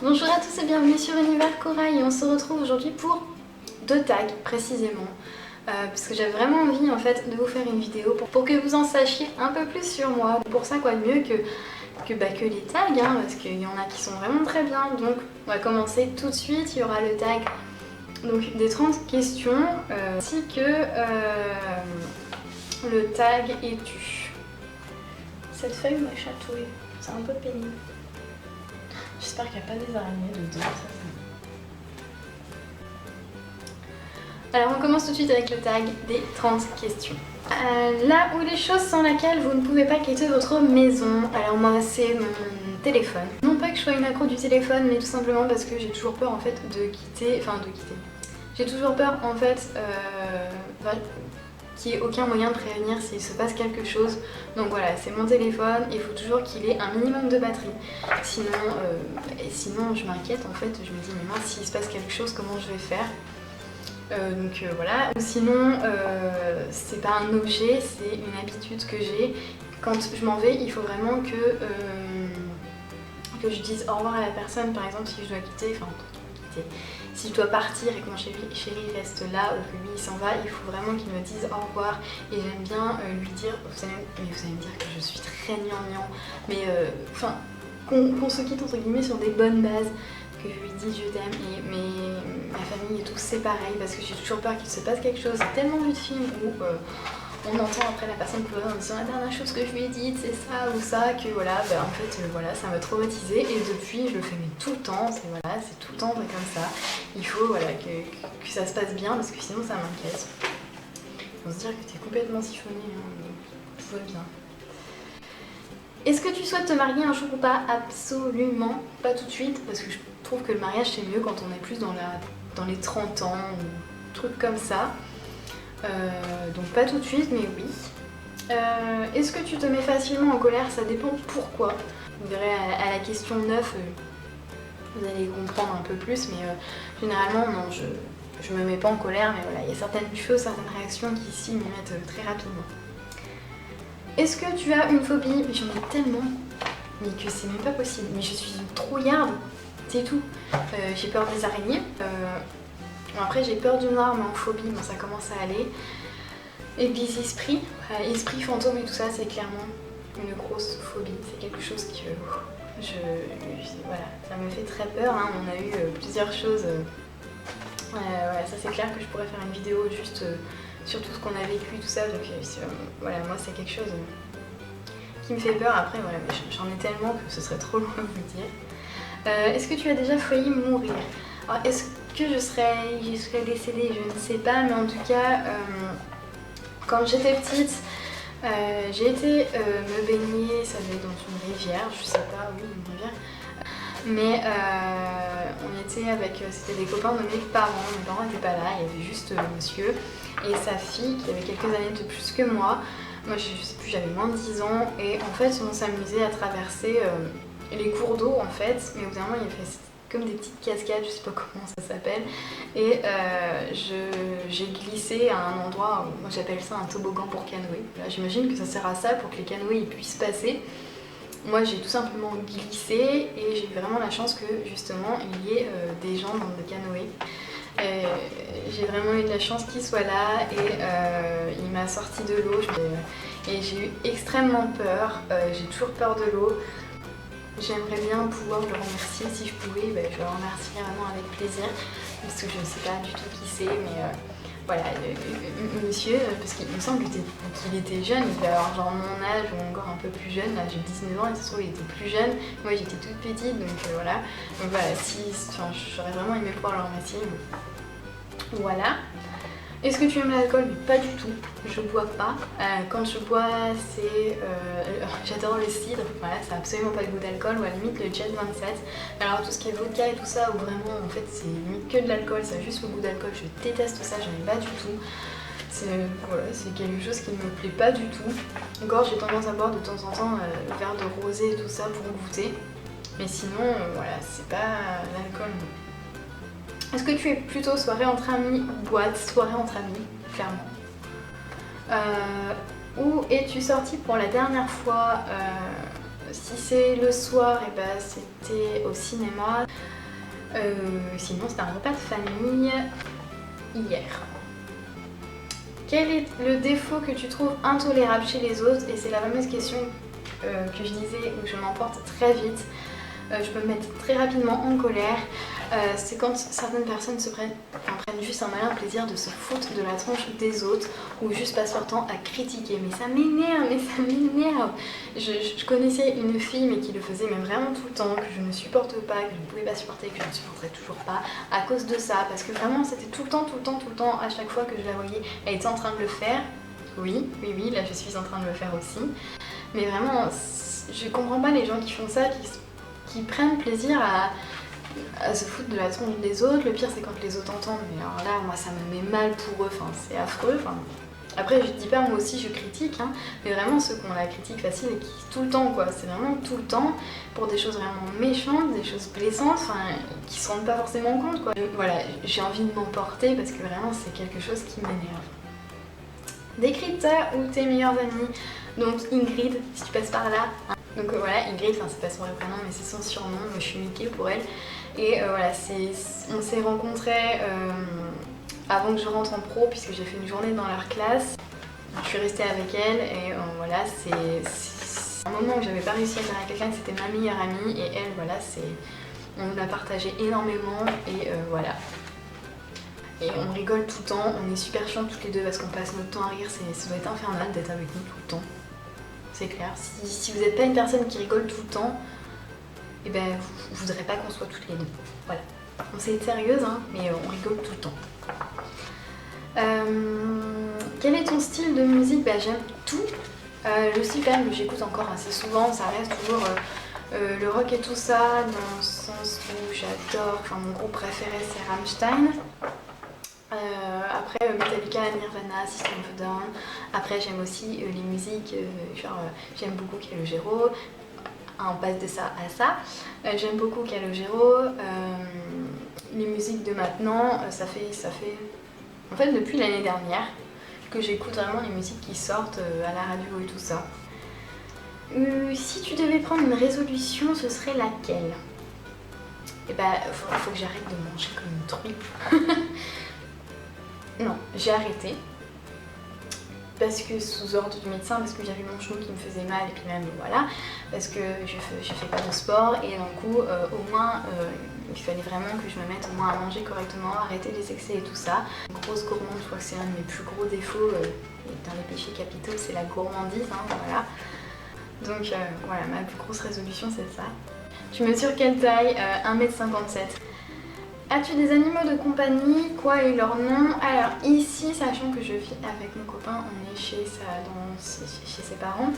Bonjour à tous et bienvenue sur Univers Corail et on se retrouve aujourd'hui pour 2 tags précisément parce que j'avais vraiment envie en fait de vous faire une vidéo pour que vous en sachiez un peu plus sur moi. Pour ça quoi de mieux que les tags hein, parce qu'il y en a qui sont vraiment très bien. Donc on va commencer tout de suite, il y aura le tag donc, des 30 questions ainsi que le tag es-tu. Cette feuille m'a chatouillé, c'est un peu pénible. J'espère qu'il n'y a pas des araignées dedans. Alors on commence tout de suite avec le tag des 30 questions. Là où les choses sans lesquelles vous ne pouvez pas quitter votre maison. Alors moi c'est mon téléphone. Non pas que je sois une accro du téléphone, mais tout simplement parce que j'ai toujours peur en fait de quitter. J'ai toujours peur en fait qu'il n'y ait aucun moyen de prévenir s'il se passe quelque chose. Donc voilà, c'est mon téléphone, il faut toujours qu'il ait un minimum de batterie. Sinon je m'inquiète en fait, je me dis mais mince, s'il se passe quelque chose, comment je vais faire voilà. Ou sinon, c'est pas un objet, c'est une habitude que j'ai. Quand je m'en vais, il faut vraiment que je dise au revoir à la personne, par exemple si je dois quitter, si je dois partir et que mon chéri reste là ou que lui il s'en va, il faut vraiment qu'il me dise au revoir. Et j'aime bien lui dire, vous allez me dire que je suis très gnangnan, mais qu'on se quitte entre guillemets sur des bonnes bases, que je lui dise je t'aime. Et ma famille et tout c'est pareil, parce que j'ai toujours peur qu'il se passe quelque chose. J'ai tellement vu de films où on entend après la personne pleurer en disant la dernière chose que je lui ai dite c'est ça ou ça, que voilà, en fait voilà, ça m'a traumatisée et depuis je le fais mais tout le temps, c'est tout le temps comme ça. Il faut voilà, que ça se passe bien parce que sinon ça m'inquiète. Ils vont se dire que t'es complètement siphonné, hein, tout va bien. Est-ce que tu souhaites te marier un jour ou pas? Absolument pas tout de suite, parce que je trouve que le mariage c'est mieux quand on est plus dans les 30 ans ou trucs comme ça. Donc pas tout de suite, mais oui. Est-ce que tu te mets facilement en colère? Ça dépend pourquoi. Vous verrez à la question 9, vous allez comprendre un peu plus, mais généralement non, je me mets pas en colère, mais voilà, il y a certaines choses, certaines réactions qui ici m'y mettent très rapidement. Est-ce que tu as une phobie? Mais j'en ai tellement, mais que c'est même pas possible. Mais je suis une trouillarde, c'est tout. J'ai peur des araignées. Après j'ai peur du noir, mais en phobie, bon, ça commence à aller. Et des esprits, esprits fantômes et tout ça, c'est clairement une grosse phobie. C'est quelque chose que voilà, ça me fait très peur. Hein. On a eu plusieurs choses. Voilà, ça c'est clair que je pourrais faire une vidéo juste sur tout ce qu'on a vécu, tout ça. Donc voilà, moi c'est quelque chose qui me fait peur. Après voilà, j'en ai tellement que ce serait trop long à vous dire. Est-ce que tu as déjà failli mourir? Alors, est-ce que je serais décédée? Je ne sais pas, mais en tout cas, quand j'étais petite, j'ai été me baigner, ça devait être dans une rivière, je sais pas, oui, une rivière. Mais on était avec, c'était des copains de mes parents n'étaient pas là, il y avait juste monsieur et sa fille qui avait quelques années de plus que moi. Moi je sais plus, j'avais moins de 10 ans et en fait on s'amusait à traverser les cours d'eau en fait, mais au bout d'un moment il y avait comme des petites cascades, je sais pas comment ça s'appelle, et j'ai glissé à un endroit où moi j'appelle ça un toboggan pour canoë. J'imagine que ça sert à ça pour que les canoës ils puissent passer. Moi j'ai tout simplement glissé et j'ai eu vraiment la chance que justement il y ait des gens dans le canoë. J'ai vraiment eu de la chance qu'il soit là et il m'a sorti de l'eau et j'ai eu extrêmement peur, j'ai toujours peur de l'eau. J'aimerais bien pouvoir le remercier, si je pouvais, je le remercierais vraiment avec plaisir, parce que je ne sais pas du tout qui c'est, mais voilà, monsieur, parce qu'il me semble qu'il était jeune, il devait avoir genre mon âge ou encore un peu plus jeune, là j'ai 19 ans et ça se trouve il était plus jeune, moi j'étais toute petite, donc voilà, j'aurais vraiment aimé pouvoir le remercier, voilà. Est-ce que tu aimes l'alcool? Mais pas du tout, je bois pas. Quand je bois, c'est... j'adore le cidre, voilà, ça n'a absolument pas le goût d'alcool, ou à la limite le Jet 27. Alors tout ce qui est vodka et tout ça, où vraiment en fait c'est limite que de l'alcool, ça a juste le goût d'alcool, je déteste ça, j'aime pas du tout. Voilà, c'est quelque chose qui ne me plaît pas du tout. Encore j'ai tendance à boire de temps en temps un verre de rosé et tout ça pour goûter. Mais sinon, voilà, c'est pas l'alcool. Est-ce que tu es plutôt soirée entre amis ou boîte? Soirée entre amis, clairement. Où es-tu sortie pour la dernière fois? Si c'est le soir, et ben c'était au cinéma. Sinon c'était un repas de famille hier. Quel est le défaut que tu trouves intolérable chez les autres? Et c'est la fameuse question que je disais où je m'emporte très vite. Je peux me mettre très rapidement en colère. C'est quand certaines personnes prennent juste un malin plaisir de se foutre de la tronche des autres ou juste passent leur temps à critiquer. Mais ça m'énerve, Je connaissais une fille mais qui le faisait mais vraiment tout le temps, que je ne supporte pas, que je ne pouvais pas supporter, que je ne supporterai toujours pas à cause de ça. Parce que vraiment c'était tout le temps, à chaque fois que je la voyais, elle était en train de le faire. Oui, là je suis en train de le faire aussi. Mais vraiment, je comprends pas les gens qui font ça, qui prennent plaisir à se foutre de la tronche des autres. Le pire c'est quand les autres entendent, mais alors là moi ça me met mal pour eux, c'est affreux. Après je dis pas moi aussi je critique, mais vraiment ceux qui ont la critique facile et qui tout le temps quoi, c'est vraiment tout le temps pour des choses vraiment méchantes, des choses blessantes, qui se rendent pas forcément compte quoi. Voilà, j'ai envie de m'emporter parce que vraiment c'est quelque chose qui m'énerve. Décris ta ou tes meilleurs amis, donc Ingrid si tu passes par là. Donc voilà, Ingrid, c'est pas son vrai prénom mais c'est son surnom, moi je suis Mickey pour elle. Et voilà, on s'est rencontrés avant que je rentre en pro puisque j'ai fait une journée dans leur classe. Je suis restée avec elle et voilà, c'est un moment où j'avais pas réussi à faire avec quelqu'un, c'était ma meilleure amie et elle, voilà, on a partagé énormément et voilà. Et on rigole tout le temps, on est super chiants toutes les deux parce qu'on passe notre temps à rire, ça doit être infernal d'être avec nous tout le temps. C'est clair, si vous n'êtes pas une personne qui rigole tout le temps, et ben vous voudrez pas qu'on soit toutes les deux. Voilà. On sait être sérieuse, mais on rigole tout le temps. Quel est ton style de musique? J'aime tout. Le style quand même que j'écoute encore assez souvent, ça reste toujours le rock et tout ça, dans le sens où j'adore, mon groupe préféré c'est Rammstein. Après Metallica, Nirvana, System of a Down. Après j'aime aussi les musiques, j'aime beaucoup Calogero. On passe de ça à ça. J'aime beaucoup Calogero. Les musiques de maintenant, ça fait en fait depuis l'année dernière que j'écoute vraiment les musiques qui sortent à la radio et tout ça. Si tu devais prendre une résolution, ce serait laquelle? Faut que j'arrête de manger comme une truie. Non, j'ai arrêté. Parce que sous ordre du médecin, parce que j'avais mon genou qui me faisait mal et puis même voilà, parce que je fais pas de sport et d'un coup au moins il fallait vraiment que je me mette au moins à manger correctement, arrêter les excès et tout ça. Grosse gourmande, je crois que c'est un de mes plus gros défauts dans les péchés capitaux, c'est la gourmandise, voilà. Donc voilà, ma plus grosse résolution c'est ça. Tu mesures quelle taille? 1m57. As-tu des animaux de compagnie? Quoi est leur nom? Alors ici, sachant que je vis avec mon copain, on est chez ses parents,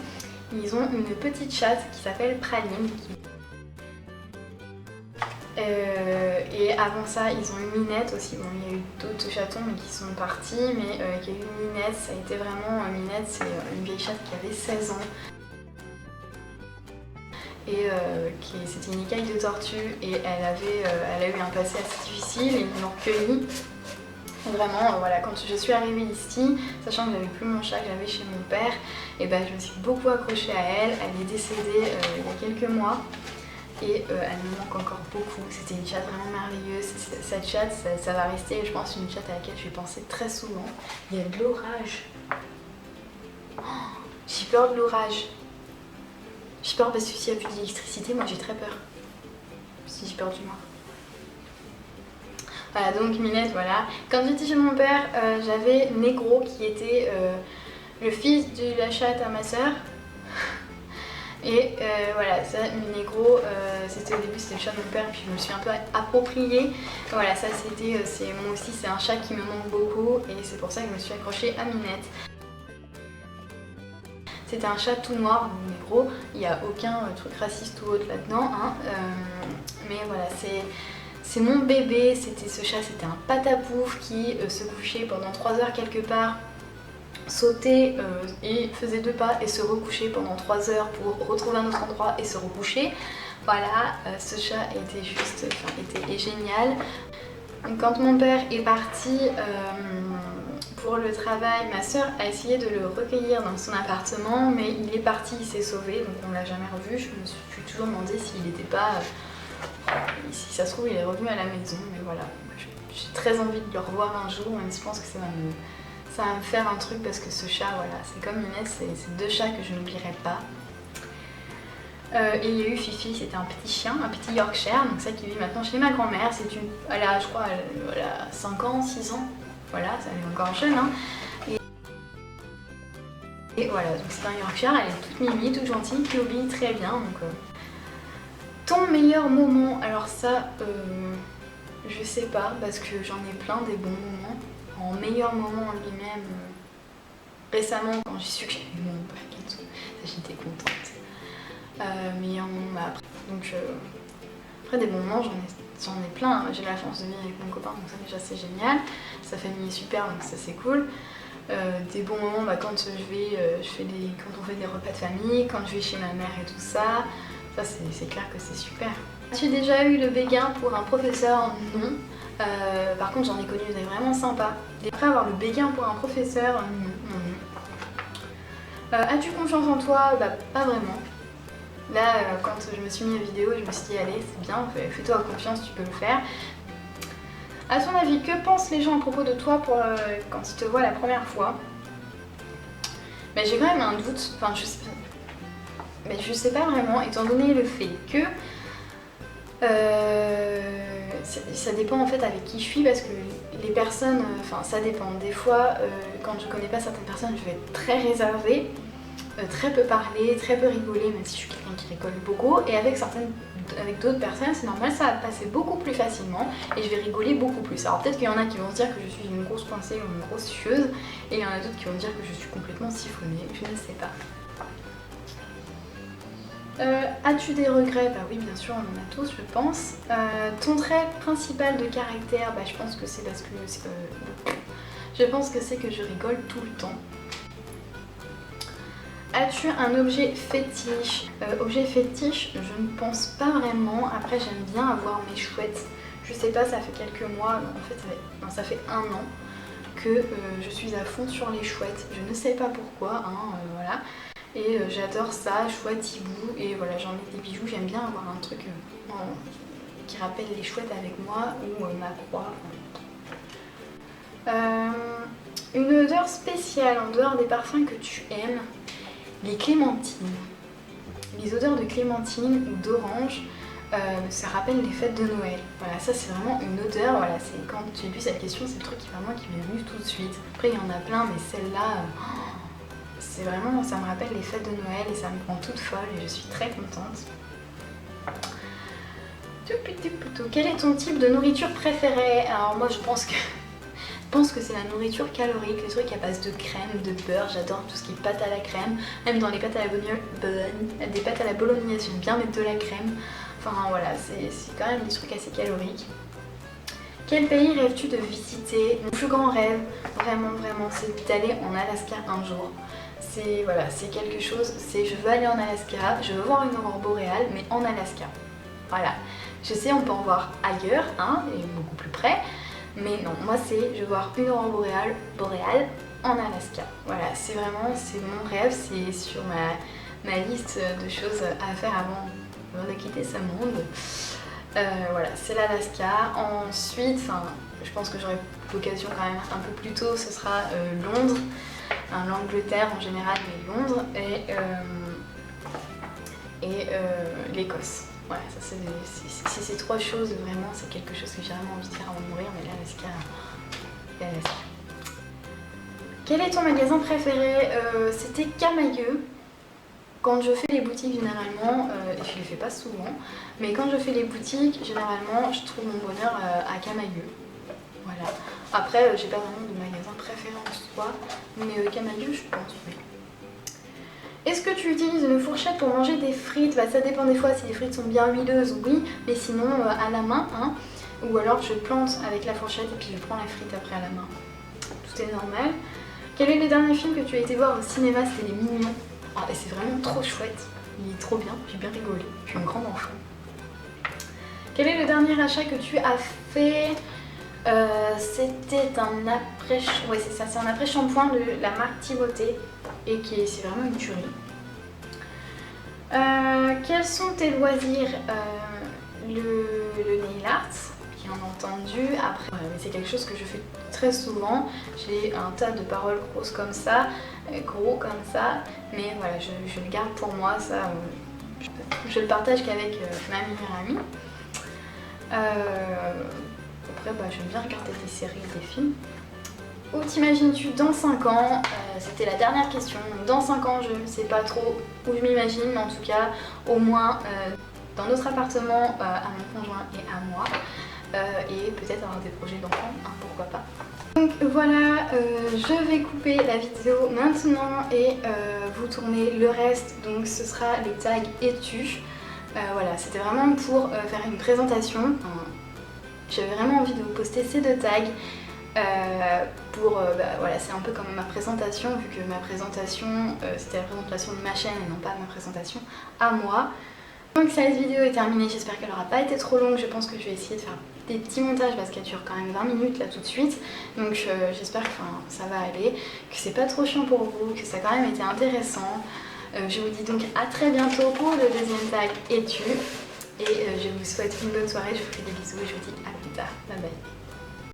ils ont une petite chatte qui s'appelle Praline. Et avant ça, ils ont une Minette aussi. Bon, il y a eu d'autres chatons mais qui sont partis, mais il y a eu une Minette, ça a été vraiment... Minette, c'est une vieille chatte qui avait 16 ans. Et c'était une écaille de tortue et elle a eu un passé assez difficile et ils l'ont recueillie. Vraiment, voilà, quand je suis arrivée ici, sachant que j'avais plus mon chat que j'avais chez mon père, et je me suis beaucoup accrochée à elle. Elle est décédée il y a quelques mois et elle me manque encore beaucoup. C'était une chatte vraiment merveilleuse. Cette chatte, ça va rester, je pense, une chatte à laquelle je vais penser très souvent. Il y a de l'orage. Oh, j'ai peur de l'orage. J'ai peur parce que s'il n'y a plus d'électricité, moi j'ai très peur. Si j'ai peur du noir. Voilà, donc Minette, voilà. Quand j'étais chez mon père, j'avais Negro qui était le fils de la chatte à ma soeur. Et voilà, ça, Negro, c'était au début, c'était le chat de mon père, puis je me suis un peu appropriée. Voilà, ça c'était, moi aussi, c'est un chat qui me manque beaucoup, et c'est pour ça que je me suis accrochée à Minette. C'était un chat tout noir, Negro, il n'y a aucun truc raciste ou autre là-dedans, mais voilà, c'est mon bébé, ce chat, c'était un patapouf qui se couchait pendant 3 heures quelque part, sautait et faisait 2 pas et se recouchait pendant 3 heures pour retrouver un autre endroit et se recoucher. Voilà, ce chat était génial. Donc, quand mon père est parti pour le travail, ma soeur a essayé de le recueillir dans son appartement, mais il est parti, il s'est sauvé, donc on l'a jamais revu. Je me suis toujours demandé s'il n'était pas... si ça se trouve, il est revenu à la maison, mais voilà. J'ai très envie de le revoir un jour, mais je pense que ça va me faire un truc parce que ce chat, voilà, c'est comme Inès, c'est 2 chats que je n'oublierai pas. Et il y a eu Fifi, c'était un petit chien, un petit Yorkshire, donc ça qui vit maintenant chez ma grand-mère. Elle a, je crois, elle a 5 ans, 6 ans, voilà, elle est encore jeune. Hein. Et voilà, donc c'est un Yorkshire, elle est toute mimi, toute gentille, qui obéit très bien. Donc, ton meilleur moment, alors ça, je sais pas, parce que j'en ai plein des bons moments. En meilleur moment en lui-même, récemment, quand j'ai su que j'avais mon bac et tout, j'étais contente. Meilleur moment après. Donc après des bons moments, j'en ai plein. J'ai la chance de vivre avec mon copain, donc ça déjà c'est génial. Sa famille est super, donc ça c'est cool. Des bons moments, bah, quand quand on fait des repas de famille, quand je vais chez ma mère et tout ça, ça c'est clair que c'est super. As-tu déjà eu le béguin pour un professeur? Non. Par contre j'en ai connu des vraiment sympas. Après avoir le béguin pour un professeur, non. As-tu confiance en toi? Bah pas vraiment. Là, quand je me suis mis à vidéo, je me suis dit allez c'est bien, fais-toi confiance, tu peux le faire. À ton avis, que pensent les gens à propos de toi quand ils te voient la première fois? Mais j'ai quand même un doute, enfin je sais pas vraiment, étant donné le fait que ça dépend en fait avec qui je suis, parce que les personnes, enfin ça dépend. Des fois, quand je connais pas certaines personnes, je vais être très réservée, très peu parler, très peu rigoler, même si je suis quelqu'un qui rigole beaucoup. Et avec d'autres personnes, c'est normal, ça va passer beaucoup plus facilement et je vais rigoler beaucoup plus. Alors peut-être qu'il y en a qui vont se dire que je suis une grosse coincée ou une grosse chieuse, et il y en a d'autres qui vont dire que je suis complètement siphonnée, je ne sais pas. As-tu des regrets? Bah oui, bien sûr, on en a tous, je pense. Ton trait principal de caractère, bah je pense que c'est parce que je rigole tout le temps. As-tu un objet fétiche? Objet fétiche, je ne pense pas vraiment. Après, j'aime bien avoir mes chouettes. Je sais pas, ça fait quelques mois, en fait ça fait 1 an que je suis à fond sur les chouettes. Je ne sais pas pourquoi, hein, voilà. Et j'adore ça, chouette, hibou, et voilà, j'en ai des bijoux. J'aime bien avoir un truc qui rappelle les chouettes avec moi, ou ma croix. Une odeur spéciale en dehors des parfums que tu aimes? Les clémentines. Les odeurs de clémentine ou d'orange, ça rappelle les fêtes de Noël. Voilà, ça c'est vraiment une odeur, voilà, c'est quand j'ai lu cette question, c'est le truc qui m'est venu tout de suite. Après il y en a plein, mais celle-là, c'est vraiment, ça me rappelle les fêtes de Noël et ça me rend toute folle et je suis très contente. Quel est ton type de nourriture préférée? Alors moi je pense que c'est la nourriture calorique, les trucs à base de crème, de beurre. J'adore tout ce qui est pâte à la crème. Même dans les pâtes à la bolognaise, j'aime bien mettre de la crème. Enfin voilà, c'est quand même des trucs assez caloriques. Quel pays rêves-tu de visiter? Mon plus grand rêve, vraiment, c'est d'aller en Alaska un jour. C'est quelque chose, je veux aller en Alaska, je veux voir une aurore boréale, mais en Alaska. Voilà. Je sais, on peut en voir ailleurs, hein, et beaucoup plus près. Mais non, moi je veux voir une aurore boréale en Alaska. Voilà, c'est mon rêve, c'est sur ma liste de choses à faire avant de quitter ce monde. Voilà, c'est l'Alaska. Ensuite, je pense que j'aurai l'occasion quand même un peu plus tôt, ce sera Londres, l'Angleterre en général, mais Londres, et l'Écosse. Voilà, ça c'est ces 3 choses, vraiment, c'est quelque chose que j'ai vraiment envie de faire avant de mourir, mais l'Alaska. Quel est ton magasin préféré? C'était Camaïeu. Quand je fais les boutiques, généralement, et je ne les fais pas souvent, mais quand je fais les boutiques, généralement, je trouve mon bonheur à Camaïeu. Voilà. Après, j'ai pas vraiment de magasin préféré en soi, mais Camaïeu, je pense, oui. Est-ce que tu utilises une fourchette pour manger des frites? Bah, ça dépend des fois, si les frites sont bien huileuses, oui, mais sinon à la main, hein, ou alors je plante avec la fourchette et puis je prends la frite après à la main. Tout est normal. Quel est le dernier film que tu as été voir au cinéma? C'était Les Mignons. Oh, et c'est vraiment trop chouette, il est trop bien, j'ai bien rigolé, je suis une grande enfant. Quel est le dernier achat que tu as fait? C'était un après... Ouais, c'est ça, c'est un après-shampoing de la marque Thibautée et c'est vraiment une tuerie. Quels sont tes loisirs? Le nail art, bien entendu. Après, mais c'est quelque chose que je fais très souvent. J'ai un tas de paroles grosses comme ça, gros comme ça, mais voilà, je le garde pour moi. Ça, je le partage qu'avec ma meilleure amie. Après, j'aime bien regarder des séries, des films. Où t'imagines-tu dans 5 ans? C'était la dernière question. Dans 5 ans, je ne sais pas trop où je m'imagine, mais en tout cas, au moins dans notre appartement, à mon conjoint et à moi. Et peut-être avoir des projets d'enfants, hein, pourquoi pas. Donc voilà, je vais couper la vidéo maintenant et vous tourner le reste. Donc ce sera les tags étus. Voilà, c'était vraiment pour faire une présentation. J'avais vraiment envie de vous poster ces 2 tags. Voilà, c'est un peu comme ma présentation, vu que ma présentation c'était la présentation de ma chaîne et non pas ma présentation à moi. Donc cette vidéo est terminée, j'espère qu'elle n'aura pas été trop longue. Je pense que je vais essayer de faire des petits montages parce qu'elle dure quand même 20 minutes là tout de suite. Donc j'espère que ça va aller, que c'est pas trop chiant pour vous, que ça a quand même été intéressant. Je vous dis donc à très bientôt pour le deuxième tag étu. Et je vous souhaite une bonne soirée, je vous fais des bisous et je vous dis à plus tard. Bye bye.